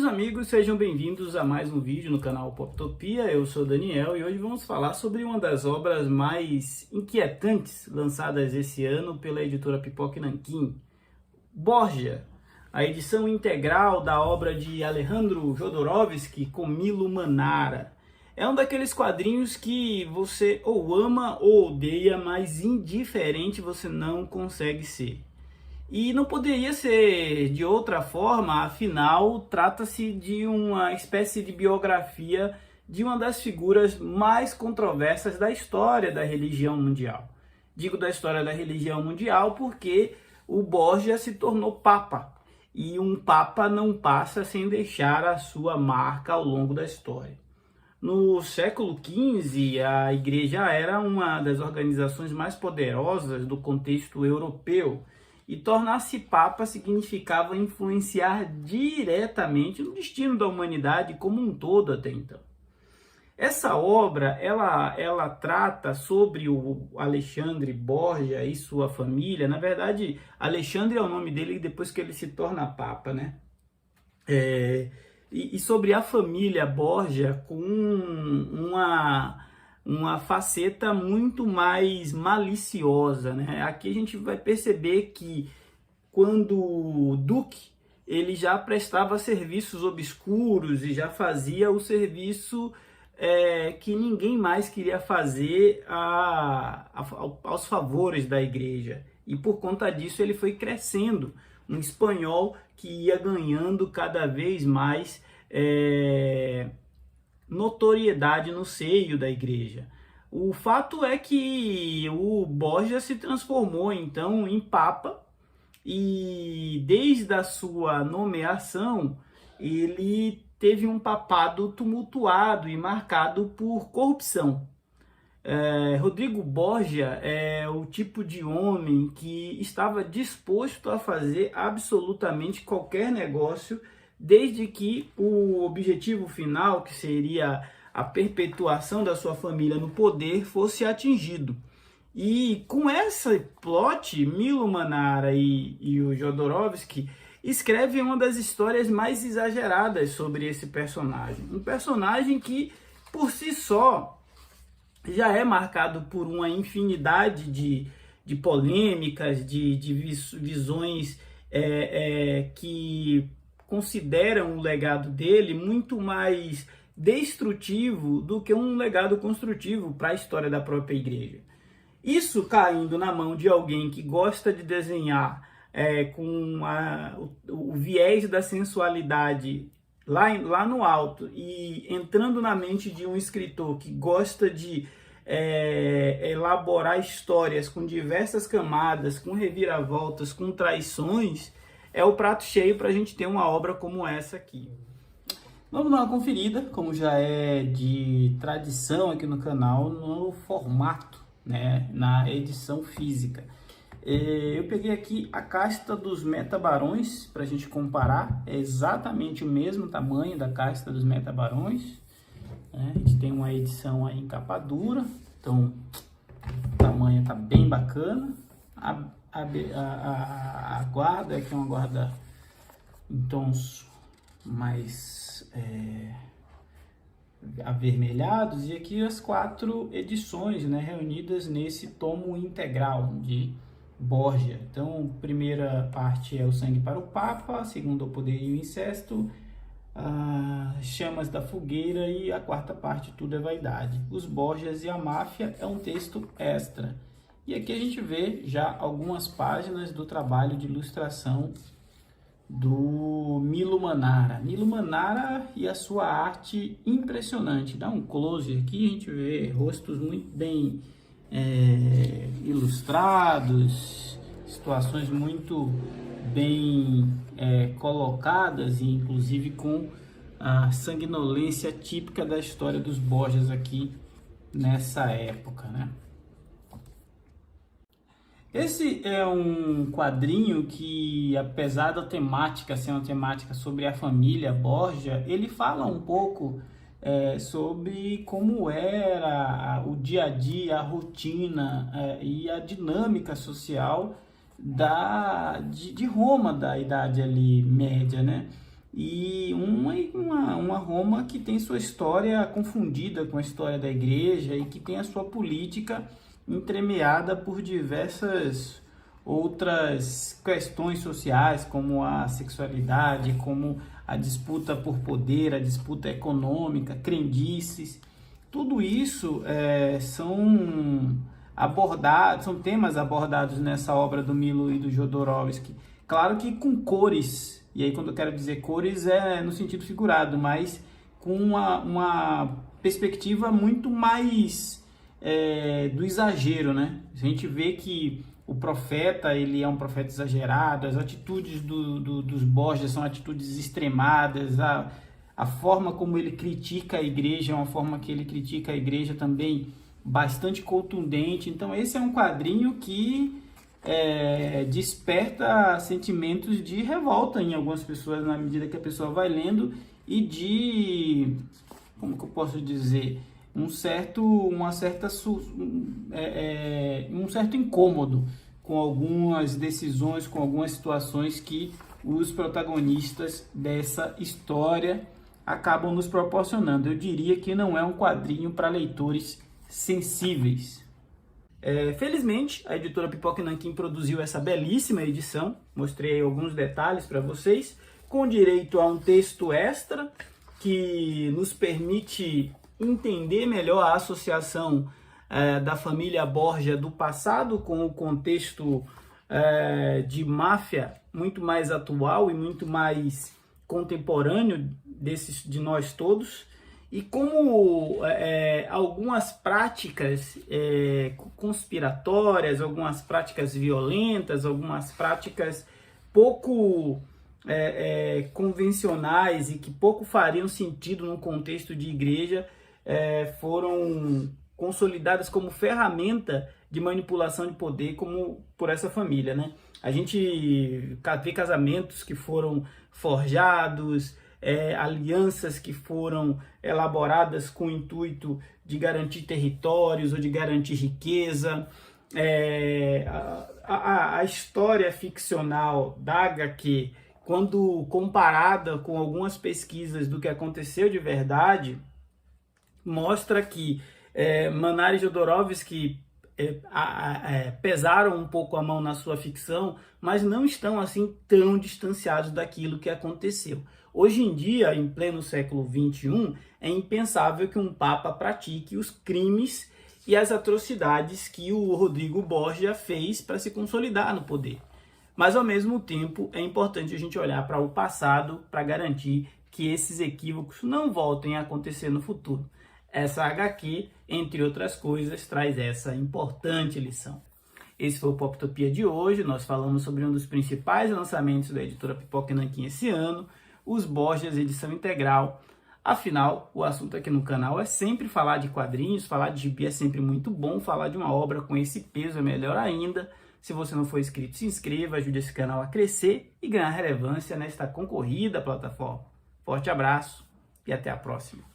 Queridos amigos, sejam bem-vindos a mais um vídeo no canal Poptopia. Eu sou Daniel e hoje vamos falar sobre uma das obras mais inquietantes lançadas esse ano pela editora Pipoca e Nanquim, Borgia, a edição integral da obra de Alejandro Jodorowsky com Milo Manara. É um daqueles quadrinhos que você ou ama ou odeia, mas indiferente você não consegue ser. E não poderia ser de outra forma, afinal, trata-se de uma espécie de biografia de uma das figuras mais controversas da história da religião mundial. Digo da história da religião mundial porque o Borgia se tornou papa, e um papa não passa sem deixar a sua marca ao longo da história. No século XV, a Igreja era uma das organizações mais poderosas do contexto europeu, e tornar-se papa significava influenciar diretamente no destino da humanidade como um todo até então. Essa obra, ela trata sobre o Alexandre Borgia e sua família. Na verdade, Alexandre é o nome dele depois que ele se torna papa, né? E sobre a família Borgia com uma faceta muito mais maliciosa, né? Aqui a gente vai perceber que quando o Duque ele já prestava serviços obscuros e já fazia o serviço que ninguém mais queria fazer aos favores da igreja. E por conta disso ele foi crescendo, um espanhol que ia ganhando cada vez mais notoriedade no seio da igreja. O fato é que o Borgia se transformou então em papa, e desde a sua nomeação ele teve um papado tumultuado e marcado por corrupção. Rodrigo Borgia é o tipo de homem que estava disposto a fazer absolutamente qualquer negócio, desde que o objetivo final, que seria a perpetuação da sua família no poder, fosse atingido. E com essa plot, Milo Manara e o Jodorowsky escrevem uma das histórias mais exageradas sobre esse personagem. Um personagem que, por si só, já é marcado por uma infinidade de polêmicas, de visões que consideram o legado dele muito mais destrutivo do que um legado construtivo para a história da própria igreja. Isso caindo na mão de alguém que gosta de desenhar com o viés da sensualidade lá no alto, e entrando na mente de um escritor que gosta de elaborar histórias com diversas camadas, com reviravoltas, com traições, é o prato cheio para a gente ter uma obra como essa aqui. Vamos dar uma conferida, como já é de tradição aqui no canal, no formato, né, na edição física. Eu peguei aqui a casta dos Metabarões para a gente comparar. É exatamente o mesmo tamanho da casta dos Metabarões, né? A gente tem uma edição aí em capa dura, então o tamanho está bem bacana. A guarda aqui é uma guarda em tons mais avermelhados, e aqui as 4 edições, né, reunidas nesse tomo integral de Borgia. Então, a primeira parte é o Sangue para o Papa, a segunda o Poder e o Incesto, Chamas da Fogueira, e a quarta parte Tudo é Vaidade. Os Borgias e a Máfia é um texto extra. E aqui a gente vê já algumas páginas do trabalho de ilustração do Milo Manara. Milo Manara e a sua arte impressionante. Dá um close aqui, a gente vê rostos muito bem ilustrados, situações muito bem colocadas, e inclusive com a sanguinolência típica da história dos Borgias aqui nessa época, né? Esse é um quadrinho que, apesar da temática ser uma temática sobre a família Borgia, ele fala um pouco sobre como era o dia a dia, a rotina e a dinâmica social de Roma, da Idade ali média, né? E uma e uma Roma que tem sua história confundida com a história da igreja e que tem a sua política entremeada por diversas outras questões sociais, como a sexualidade, como a disputa por poder, a disputa econômica, crendices. Tudo isso são temas abordados nessa obra do Milo e do Jodorowsky. Claro que com cores, e aí quando eu quero dizer cores é no sentido figurado, mas com uma perspectiva muito mais do exagero, né? A gente vê que o profeta, ele é um profeta exagerado, as atitudes dos Borges são atitudes extremadas, a forma como ele critica a igreja é uma forma que ele critica a igreja também bastante contundente. Então esse é um quadrinho que desperta sentimentos de revolta em algumas pessoas na medida que a pessoa vai lendo e de, como que eu posso dizer, um certo incômodo com algumas decisões, com algumas situações que os protagonistas dessa história acabam nos proporcionando. Eu diria que não é um quadrinho para leitores sensíveis. Felizmente, a editora Pipoca Nanquim produziu essa belíssima edição. Mostrei alguns detalhes para vocês, com direito a um texto extra que nos permite entender melhor a associação da família Borgia do passado com o contexto de máfia muito mais atual e muito mais contemporâneo de nós todos. E como algumas práticas conspiratórias, algumas práticas violentas, algumas práticas pouco convencionais e que pouco fariam sentido num contexto de igreja, foram consolidadas como ferramenta de manipulação de poder como por essa família, né? A gente vê casamentos que foram forjados, alianças que foram elaboradas com o intuito de garantir territórios ou de garantir riqueza. A história ficcional da HQ, quando comparada com algumas pesquisas do que aconteceu de verdade, mostra que Manar e Jodorowsky pesaram um pouco a mão na sua ficção, mas não estão assim tão distanciados daquilo que aconteceu. Hoje em dia, em pleno século XXI, é impensável que um papa pratique os crimes e as atrocidades que o Rodrigo Borgia fez para se consolidar no poder. Mas, ao mesmo tempo, é importante a gente olhar para o passado para garantir que esses equívocos não voltem a acontecer no futuro. Essa HQ, entre outras coisas, traz essa importante lição. Esse foi o Poptopia de hoje. Nós falamos sobre um dos principais lançamentos da editora Pipoca Nanquim esse ano, os Borgias edição integral. Afinal, o assunto aqui no canal é sempre falar de quadrinhos, falar de gibi é sempre muito bom, falar de uma obra com esse peso é melhor ainda. Se você não for inscrito, se inscreva, ajude esse canal a crescer e ganhar relevância nesta concorrida plataforma. Forte abraço e até a próxima.